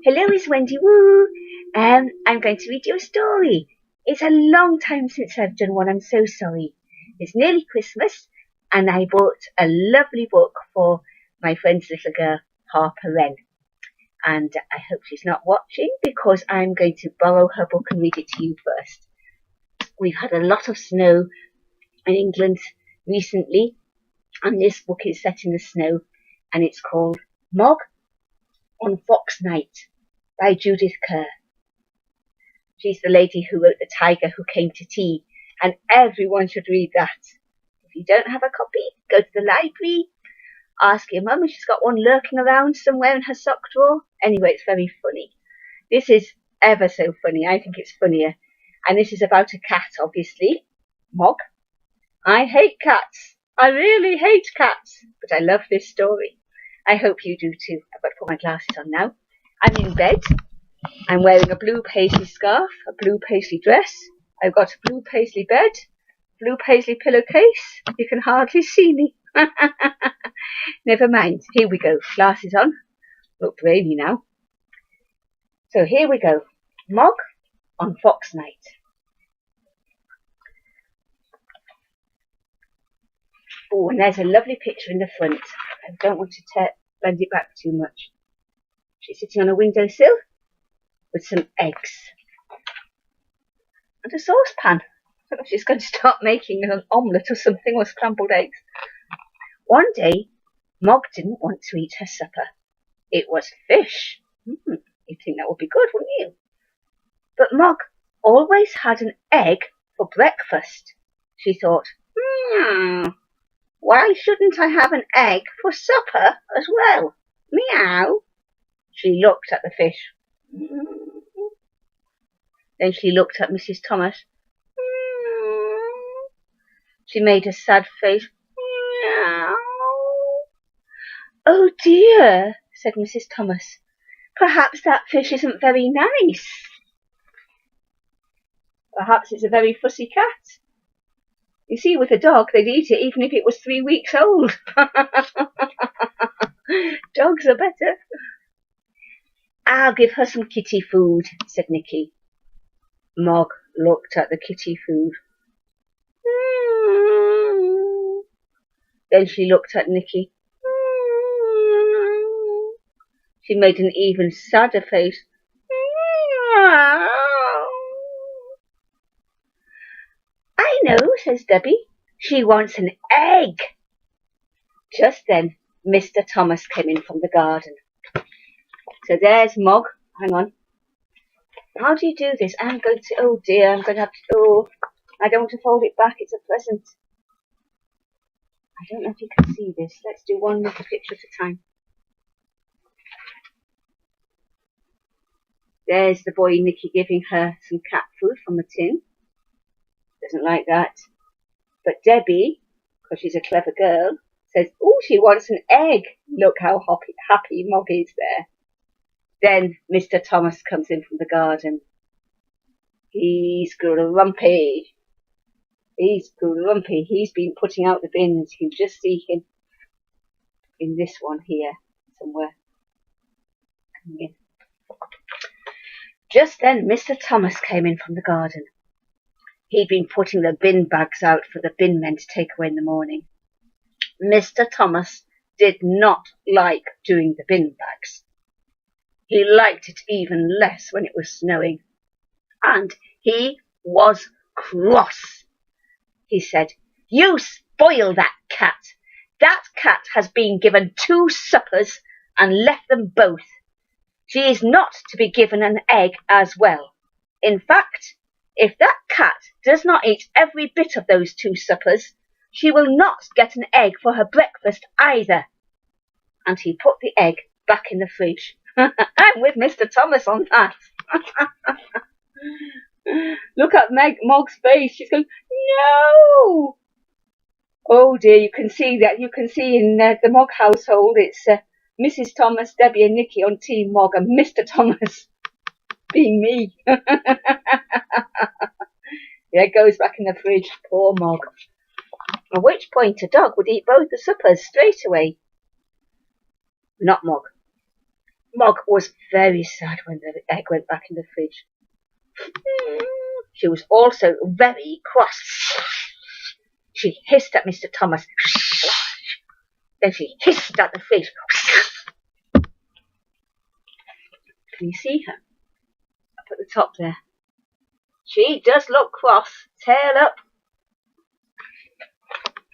Hello, it's Wendy Woo. I'm going to read you a story. It's a long time since I've done one. I'm so sorry. It's nearly Christmas, and I bought a lovely book for my friend's little girl, Harper Wren. And I hope she's not watching because I'm going to borrow her book and read it to you first. We've had a lot of snow in England recently, and this book is set in the snow, and it's called Mog on Fox Night by Judith Kerr. She's the lady who wrote The Tiger Who Came to Tea, and everyone should read that. If you don't have a copy, go to the library, ask your mum if she's got one lurking around somewhere in her sock drawer. Anyway, it's very funny. This is ever so funny. I think it's funnier. And this is about a cat, obviously. Mog. I hate cats. I really hate cats. But I love this story. I hope you do too. I've got to put my glasses on now. I'm in bed. I'm wearing a blue paisley scarf, a blue paisley dress. I've got a blue paisley bed, blue paisley pillowcase. You can hardly see me. Never mind. Here we go. Glasses on. Look brainy now. So here we go. Mog on Fox Night. Oh, and there's a lovely picture in the front. I don't want to bend it back too much. She's sitting on a windowsill with some eggs and a saucepan. I don't know if she's going to start making an omelette or something, or scrambled eggs. One day, Mog didn't want to eat her supper. It was fish. You'd think that would be good, wouldn't you? But Mog always had an egg for breakfast. She thought, why shouldn't I have an egg for supper as well? Meow. She looked at the fish. Then she looked at Mrs. Thomas. She made a sad face. Oh dear, said Mrs. Thomas. Perhaps that fish isn't very nice. Perhaps it's a very fussy cat. You see, with a dog, they'd eat it even if it was 3 weeks old. Dogs are better. I'll give her some kitty food, said Nicky. Mog looked at the kitty food. Then she looked at Nicky. She made an even sadder face. I know, says Debbie. She wants an egg. Just then, Mr. Thomas came in from the garden. So there's Mog. Hang on. How do you do this? I'm going to, oh dear, I'm going to have to, I don't want to fold it back. It's a present. I don't know if you can see this. Let's do one little picture at a time. There's the boy Nicky giving her some cat food from a tin. Doesn't like that. But Debbie, because she's a clever girl, says, oh, she wants an egg. Look how happy Mog is there. Then Mr. Thomas comes in from the garden. He's grumpy. He's grumpy. He's been putting out the bins. You can just see him in this one here somewhere. Coming in. Just then Mr. Thomas came in from the garden. He'd been putting the bin bags out for the bin men to take away in the morning. Mr. Thomas did not like doing the bin bags. He liked it even less when it was snowing. And he was cross. He said, you spoil that cat. That cat has been given 2 suppers and left them both. She is not to be given an egg as well. In fact, if that cat does not eat every bit of those 2 suppers, she will not get an egg for her breakfast either. And he put the egg back in the fridge. I'm with Mr. Thomas on that. Look at Mog's face. She's going, no. Oh dear, you can see that. You can see in the Mog household, it's Mrs. Thomas, Debbie and Nicky on Team Mog, and Mr. Thomas being me. Yeah, it goes back in the fridge. Poor Mog. At which point a dog would eat both the suppers straight away. Not Mog. Mog was very sad when the egg went back in the fridge. She was also very cross. She hissed at Mr. Thomas. Then she hissed at the fish. Can you see her? Up at the top there. She does look cross. Tail up.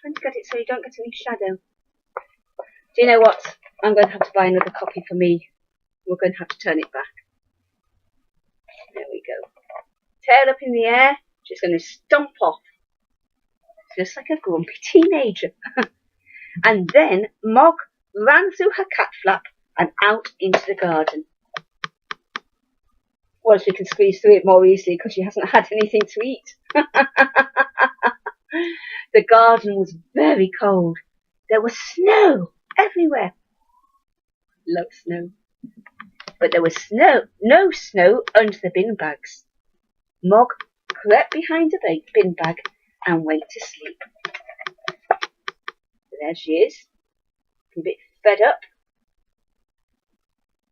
I'm trying to get it so you don't get any shadow. Do you know what? I'm going to have to buy another copy for me. We're going to have to turn it back. There we go. Tail up in the air. She's going to stomp off. Just like a grumpy teenager. And then Mog ran through her cat flap and out into the garden. Well, she can squeeze through it more easily because she hasn't had anything to eat. The garden was very cold. There was snow everywhere. Love snow. But there was no snow under the bin bags. Mog crept behind the bin bag and went to sleep. There she is, a bit fed up.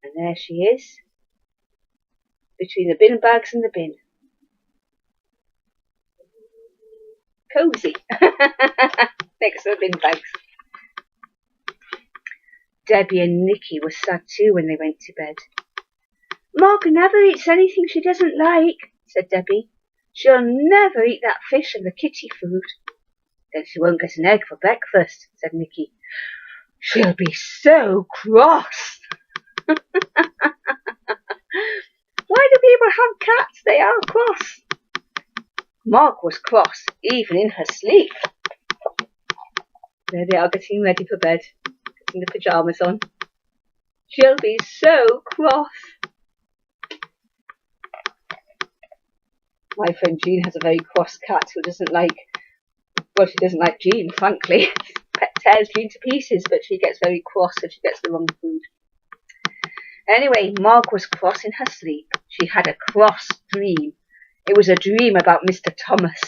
And there she is, between the bin bags and the bin. Cosy. Next to the bin bags. Debbie and Nicky were sad too when they went to bed. Mog never eats anything she doesn't like, said Debbie. She'll never eat that fish and the kitty food. Then she won't get an egg for breakfast, said Nicky. She'll be so cross. Why do people have cats? They are cross. Mog was cross even in her sleep. There they are getting ready for bed, putting the pyjamas on. She'll be so cross. My friend Jean has a very cross cat who doesn't like, well, she doesn't like Jean, frankly. Pet tears Jean to pieces, but she gets very cross if she gets the wrong food. Anyway, Mog was cross in her sleep. She had a cross dream. It was a dream about Mr. Thomas.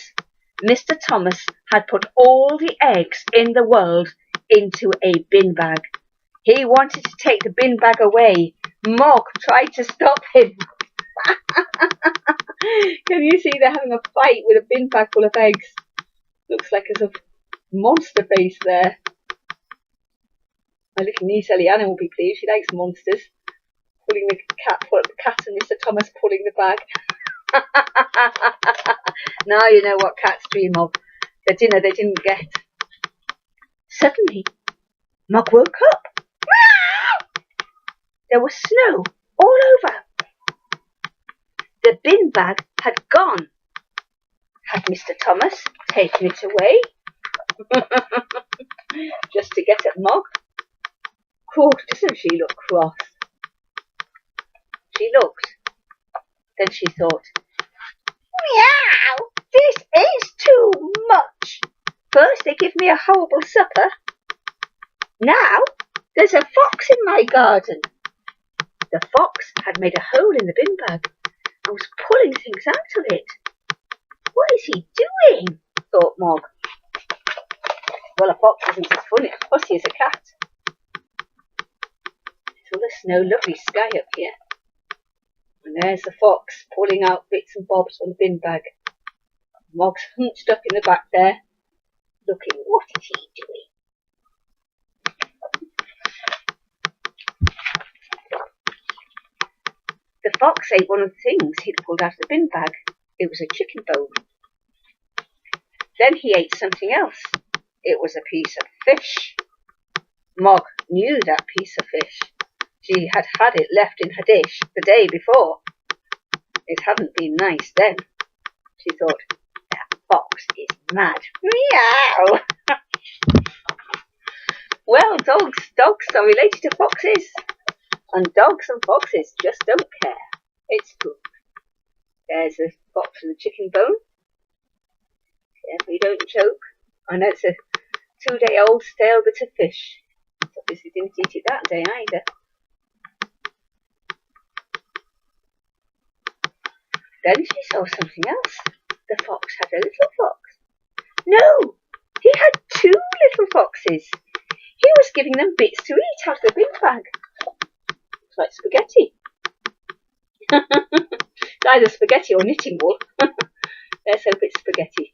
Mr. Thomas had put all the eggs in the world into a bin bag. He wanted to take the bin bag away. Mog tried to stop him. Can you see they're having a fight with a bin bag full of eggs? Looks like there's a monster face there. My little niece Eliana will be pleased. She likes monsters. Pulling the cat and Mr. Thomas pulling the bag. Now you know what cats dream of. The dinner they didn't get. Suddenly, Mog woke up. There was snow all over. The bin bag had gone. Had Mr. Thomas taken it away? Just to get at Mog? Oh, doesn't she look cross? She looked. Then she thought, meow, this is too much. First they give me a horrible supper. Now there's a fox in my garden. The fox had made a hole in the bin bag and was pulling things out of it. What is he doing? Thought Mog. Well, a fox isn't as fussy as a cat. It's all the snow, lovely sky up here. And there's the fox pulling out bits and bobs from the bin bag. Mog's hunched up in the back there, looking, what is he doing? The fox ate one of the things he'd pulled out of the bin bag. It was a chicken bone. Then he ate something else. It was a piece of fish. Mog knew that piece of fish. She had had it left in her dish the day before. It hadn't been nice then. She thought, that fox is mad. Meow! Well, dogs are related to foxes. And dogs and foxes just don't care. It's good. There's a fox with a chicken bone. Careful you don't choke. I know it's a 2-day-old stale bit of fish. Obviously didn't eat it that day either. Then she saw something else. The fox had a little fox. No, he had 2 little foxes. He was giving them bits to eat out of the bin bag. Looks like spaghetti. It's either spaghetti or knitting wool. Let's hope it's spaghetti.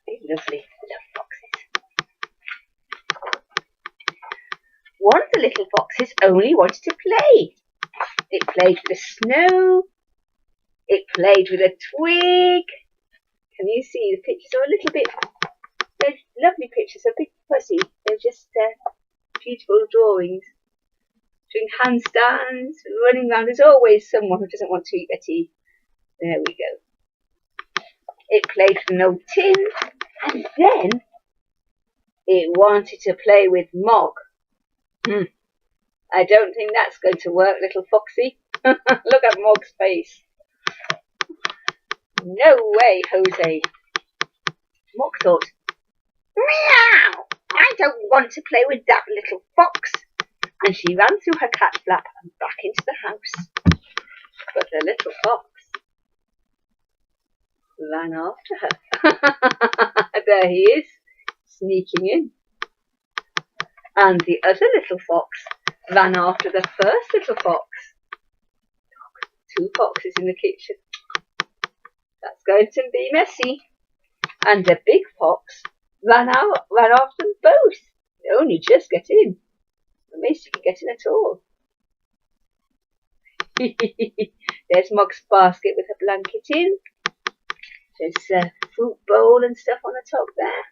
Lovely little foxes. One of the little foxes only wanted to play. It played with the snow. It played with a twig. Can you see the pictures are a little bit, they're lovely pictures, a bit fuzzy. They're just beautiful drawings. Doing handstands, running around. There's always someone who doesn't want to eat their tea. There we go. It played with an old tin, and then it wanted to play with Mog. I don't think that's going to work, little foxy. Look at Mog's face. No way, Jose. Mog thought, meow, I don't want to play with that little fox. And she ran through her cat flap and back into the house. But the little fox ran after her. There he is, sneaking in. And the other little fox ran after the first little fox. Two foxes in the kitchen. That's going to be messy. And the big fox ran after them both. They only just get in. Amazed you can get in at all. There's Mog's basket with a blanket in. There's a fruit bowl and stuff on the top there.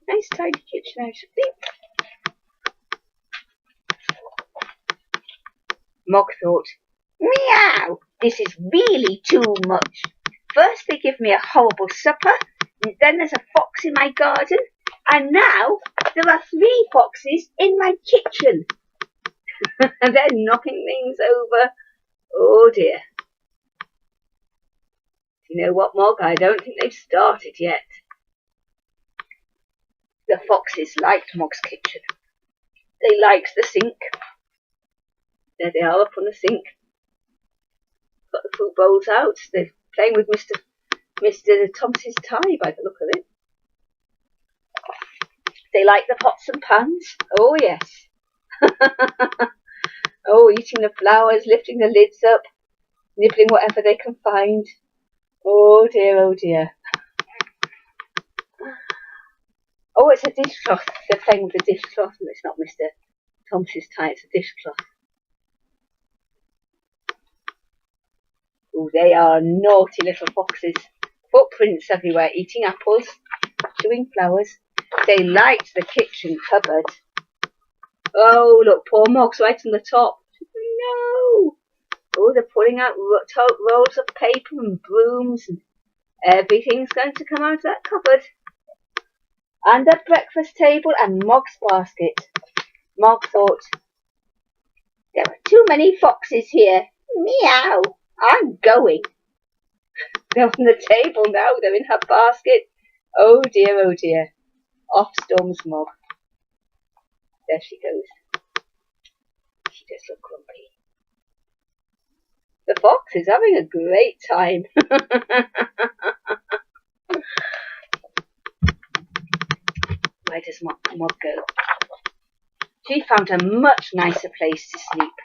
Nice tidy kitchen, I should think. Mog thought, meow, this is really too much. First they give me a horrible supper, and then there's a fox in my garden, and now there are 3 foxes in my kitchen. And they're knocking things over. Oh dear. You know what, Mog? I don't think they've started yet. The foxes liked Mog's kitchen. They liked the sink. There they are up on the sink. Got the fruit bowls out. They're playing with Mr. Thomas's tie by the look of it. They like the pots and pans. Oh yes. Oh, eating the flowers, lifting the lids up, nibbling whatever they can find. Oh dear, oh dear. Oh, it's a dishcloth. They're playing with the dishcloth. And it's not Mr. Thomas's tie, it's a dishcloth. Oh, they are naughty little foxes. Footprints everywhere, eating apples, chewing flowers. They liked the kitchen cupboard. Oh, look, poor Mog's right on the top. No! Oh, they're pulling out rolls of paper and brooms, and everything's going to come out of that cupboard. And the breakfast table and Mog's basket. Mog thought, there are too many foxes here. Meow! I'm going. They're on the table now. They're in her basket. Oh dear, oh dear. Off storms Mog. There she goes. She does look grumpy. The fox is having a great time. Where does Mog go? She found a much nicer place to sleep.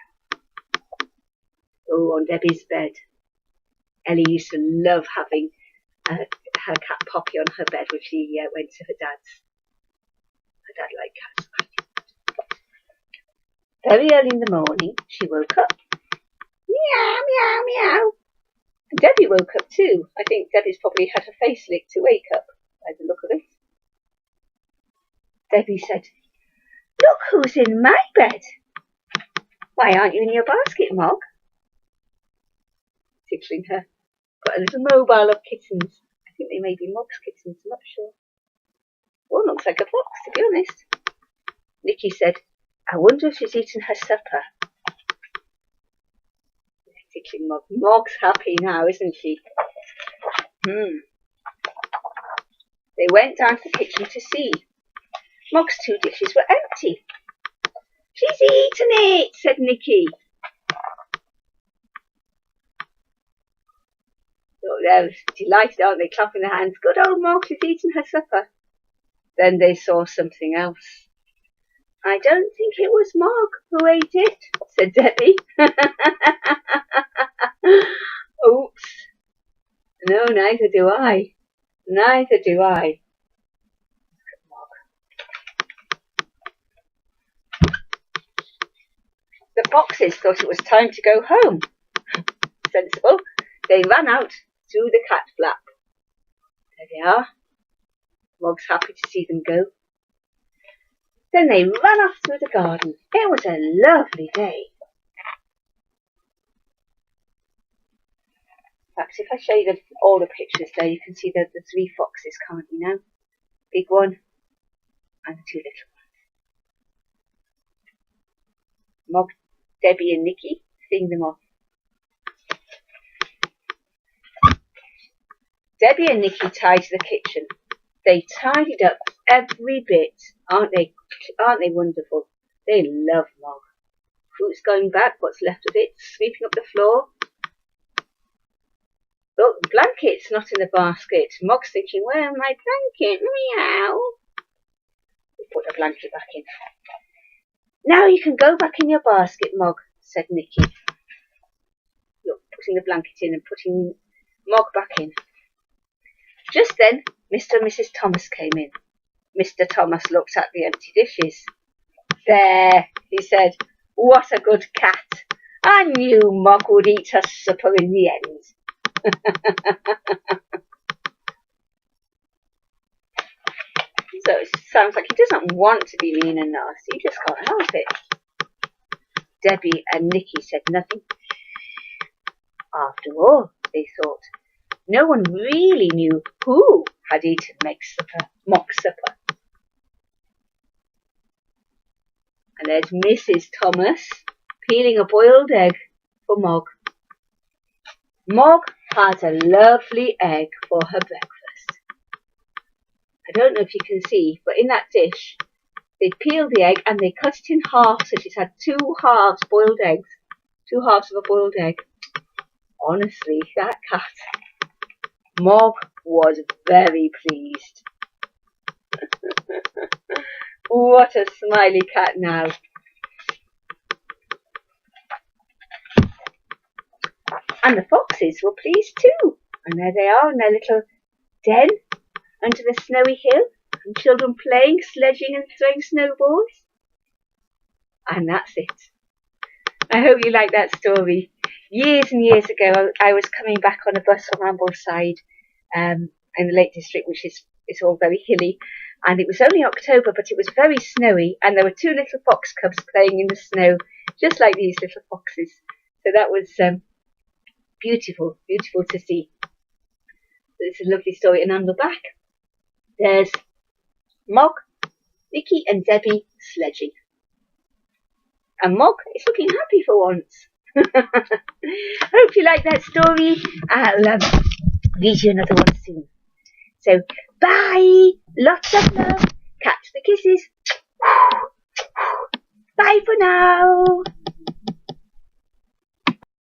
Oh, on Debbie's bed. Ellie used to love having her cat Poppy on her bed when she went to her dad's. Her dad liked cats. Very early in the morning, she woke up. Meow, meow, meow. And Debbie woke up too. I think Debbie's probably had her face licked to wake up by the look of it. Debbie said, look who's in my bed. Why aren't you in your basket, Mog? Tickling her. Got a little mobile of kittens. I think they may be Mog's kittens, I'm not sure. One looks like a fox, to be honest. Nikki said, I wonder if she's eaten her supper. Tickling Mog. Mog's happy now, isn't she? They went down to the kitchen to see. Mog's 2 dishes were empty. She's eaten it, said Nikki. Oh, they're delighted, aren't they? Clapping their hands. Good old Mog, she's eaten her supper. Then they saw something else. I don't think it was Mog who ate it, said Debbie. Oops. No, neither do I. Neither do I. The foxes thought it was time to go home. Sensible. They ran out through the cat flap. There they are. Mog's happy to see them go. Then they ran off through the garden. It was a lovely day. Perhaps if I show you all the pictures there, you can see the 3 foxes currently now. Big one and the 2 little ones. Mog, Debbie and Nikki seeing them off. Debbie and Nikki tidied the kitchen. They tidied up every bit. Aren't they wonderful? They love Mog. Fruit's going back, what's left of it, sweeping up the floor. Look, the blanket's not in the basket. Mog's thinking, where's my blanket? Meow. We put the blanket back in. Now you can go back in your basket, Mog, said Nikki. Look, putting the blanket in and putting Mog back in. Just then, Mr. and Mrs. Thomas came in. Mr. Thomas looked at the empty dishes. There, he said, what a good cat. I knew Mog would eat her supper in the end. So it sounds like he doesn't want to be mean and nasty, he just can't help it. Debbie and Nikki said nothing. After all, they thought, no one really knew who had eaten Mog's supper. And there's Mrs. Thomas peeling a boiled egg for Mog. Mog has a lovely egg for her breakfast. I don't know if you can see, but in that dish, they peeled the egg and they cut it in half, so she's had 2 halves boiled eggs. 2 halves of a boiled egg. Honestly, that cat, Mog was very pleased. What a smiley cat now. And the foxes were pleased too. And there they are in their little den under the snowy hill, and children playing, sledging and throwing snowballs. And that's it. I hope you like that story. Years and years ago, I was coming back on a bus from Ambleside in the Lake District, which is all very hilly. And it was only October, but it was very snowy, and there were 2 little fox cubs playing in the snow, just like these little foxes. So that was beautiful, beautiful to see. It's a lovely story. And on the back, there's Mog, Nikki and Debbie sledging. And Mog is looking happy for once. Hope you like that story. I'll read you another one soon. So, bye! Lots of love. Catch the kisses. Bye for now.